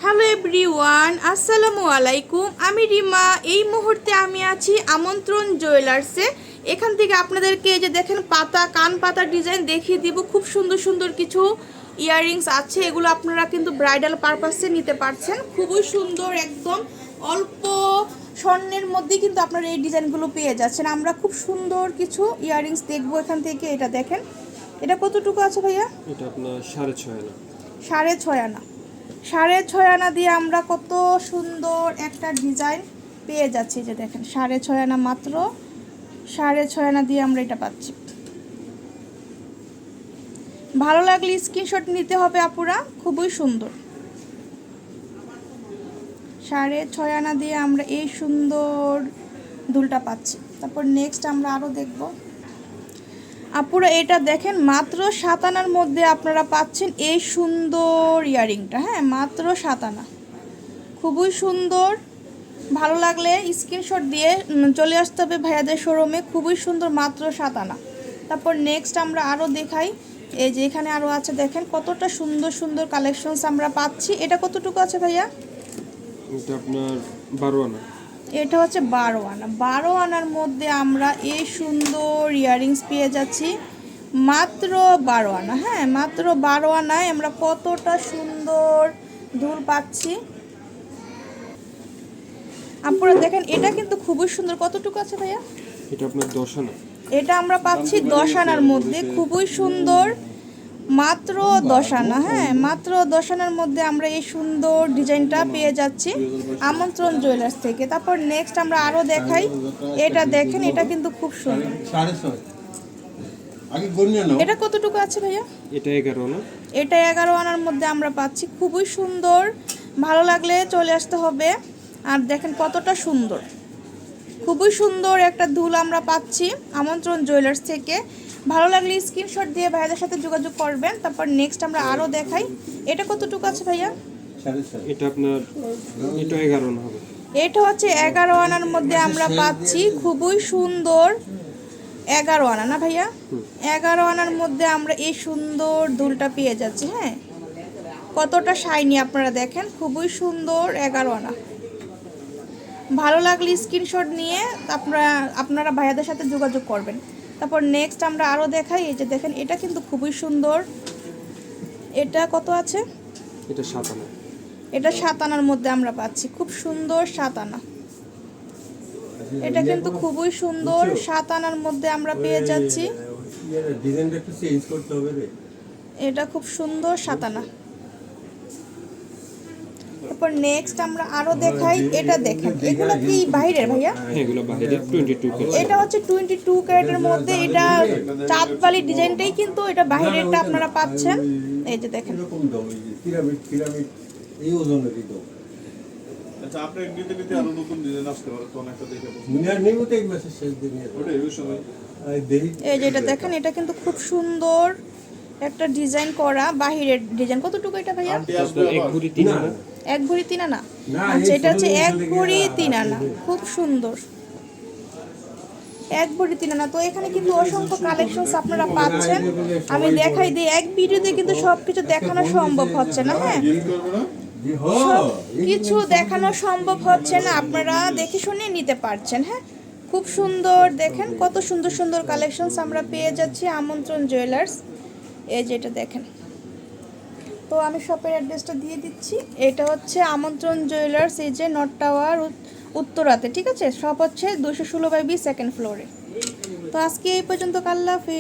Hello everyone, আসসালামু আলাইকুম। আমি রিমা। এই মুহূর্তে আমি আছি আমন্ত্রণ জুয়েলার্সে। এখান থেকে আপনাদেরকে এই যে দেখেন পাতা, কান পাতা ডিজাইন দেখিয়ে দিব। খুব সুন্দর সুন্দর কিছু ইয়াররিংস আছে, এগুলো আপনারা কিন্তু ব্রাইডাল পারপাসে নিতে পারছেন। খুবই সুন্দর, একদম অল্প স্বর্ণের মধ্যে কিন্তু আপনারা এই ডিজাইনগুলো পেয়ে যাচ্ছেন। আমরা খুব সুন্দর কিছু ইয়াররিংস দেখবো এখান থেকে। এটা দেখেন, এটা কতটুকু আছে ভাইয়া? এটা আপনার 6.5 আনা। 6.5 আনা। 6.5 আনা দিয়ে আমরা কত সুন্দর একটা ডিজাইন পেয়ে যাচ্ছি। যে দেখেন 6.5 আনা, মাত্র 6.5 আনা দিয়ে আমরা এটা পাচ্ছি। ভালো লাগলে স্ক্রিনশট নিতে হবে আপুরা, খুবই সুন্দর। 6.5 আনা দিয়ে আমরা এই সুন্দর দুলটা পাচ্ছি। তারপর নেক্সট আমরা আরও দেখব আপুরা। এটা দেখেন মাত্র 7 আনার মধ্যে আপনারা পাচ্ছেন এই সুন্দর ইয়ারিংটা। হ্যাঁ, মাত্র 7 আনা, খুবই সুন্দর। ভালো লাগলে স্ক্রিনশট দিয়ে চলে আসতে হবে ভাইয়াদের শোরুমে। খুবই সুন্দর, মাত্র 7 আনা। তারপর নেক্সট আমরা আরও দেখাই। এই যে এখানে আরও আছে, দেখেন কতটা সুন্দর সুন্দর কালেকশনস আমরা পাচ্ছি। এটা কতটুকু আছে ভাইয়া? এটা আপনার 12 আনা। এটা হচ্ছে 12 আনা। 12 আনার মধ্যে আমরা এই সুন্দর ইয়াররিংস পেয়ে যাচ্ছি, মাত্র 12 আনা। হ্যাঁ, মাত্র 12 আনায় আমরা কতটা সুন্দর দুল পাচ্ছি। আপনারা দেখেন, এটা কিন্তু খুবই সুন্দর। কতটুকু আছে ভাইয়া? এটা আপনার 10 আনা। এটা আমরা পাচ্ছি 10 আনার মধ্যে, খুবই সুন্দর, মাত্র 10 আনা। হ্যাঁ, মাত্র 10 আনার মধ্যে আমরা এই সুন্দর ডিজাইনটা পেয়ে যাচ্ছি আমন্ত্রণ জুয়েলার্স থেকে। তারপর নেক্সট আমরা আরও দেখাই। এটা দেখেন, এটা কিন্তু খুব সুন্দর। এটা কতটুকু আছে ভাইয়া? এটা 11 আনা। এটা 11 আনার মধ্যে আমরা পাচ্ছি, খুবই সুন্দর। ভালো লাগলে চলে আসতে হবে। আর দেখেন কতটা সুন্দর, খুবই সুন্দর একটা দুল আমরা পাচ্ছি আমন্ত্রণ জুয়েলার্স থেকে। ভালো লাগলে স্ক্রিনশট দিয়ে ভাইয়াদের সাথে যোগাযোগ করবেন। তারপর নেক্সট আমরা আরও দেখাই। এটা কতটুকু আছে ভাইয়া? এটা আপনার 11 আনা হবে। এটা হচ্ছে 11 আনার মধ্যে আমরা পাচ্ছি, খুবই সুন্দর। 11 আনা না ভাইয়া? 11 আনার মধ্যে আমরা এই সুন্দর দুলটা পেয়ে যাচ্ছি। হ্যাঁ, কতটা শাইনি আপনারা দেখেন, খুবই সুন্দর। 11 আনা। ভালো লাগলে স্ক্রিনশট নিয়ে আপনারা ভাইয়াদের সাথে যোগাযোগ করবেন। তারপর নেক্সট আমরা আরও দেখাই। এই যে দেখেন, এটা কিন্তু খুবই সুন্দর। এটা কত আছে? এটা 7 আনা। এটা 7 আনার মধ্যে আমরা পাচ্ছি, খুব সুন্দর 7 আনা। এটা কিন্তু খুবই সুন্দর, 7 আনার মধ্যে আমরা পেয়ে যাচ্ছি। এটা খুব সুন্দর 7 আনা। তারপর নেক্সট আমরা আরো দেখাই। এটা দেখেন, এগুলো কি বাইরের ভাইয়া? হ্যাঁ, এগুলো বাইরে 22 ক্যারেট। এটা হচ্ছে 22 ক্যারেটের মধ্যে। এটা চাঁদবালি ডিজাইনটাই কিন্তু এটা বাইরেরটা আপনারা পাচ্ছেন। এই যে দেখেন, এই ওজনেরই তো। আচ্ছা, আপনি নিতে নিতে আরো নতুন ডিজাইন আসতে পারে, কোন একটা দেখে মিনার নিমতে এই মাসের শেষ দিনে ওটা এই সময় এই যে এটা দেখেন, এটা কিন্তু খুব সুন্দর একটা ডিজাইন করা বাহিরের ডিজাইন। কতটুকু এটা ভাইয়া? 1 ভরি 3 আনা। 1 ভরি 3 আনা। আচ্ছা, এটা হচ্ছে 1 ভরি 3 আনা, খুব সুন্দর। 1 ভরি 3 আনা। তো এখানে কিন্তু অসংখ্য কালেকশনস আপনারা পাচ্ছেন। আমি দেখাই দিই, এক ভিডিওতে কিন্তু সবকিছু দেখানো সম্ভব হচ্ছে না। হ্যাঁ, সব কিছু দেখানো সম্ভব হচ্ছে না, আপনারা দেখে শুনে নিতে পারছেন। হ্যাঁ, খুব সুন্দর। দেখেন কত সুন্দর সুন্দর কালেকশনস আমরা পেয়ে যাচ্ছি আমন্ত্রণ জুয়েলার্স। এই যে এটা দেখেন। তো আমি শপের অ্যাড্রেসটা দিয়ে দিচ্ছি। এটা হচ্ছে আমন্ত্রণ জুয়েলার্স, এই যে নর্থ টাওয়ার উত্তরাতে। ঠিক আছে, শপ হচ্ছে 216/B, 2nd ফ্লোরে। তো আজকে এই পর্যন্ত। আল্লাহ হাফেজ।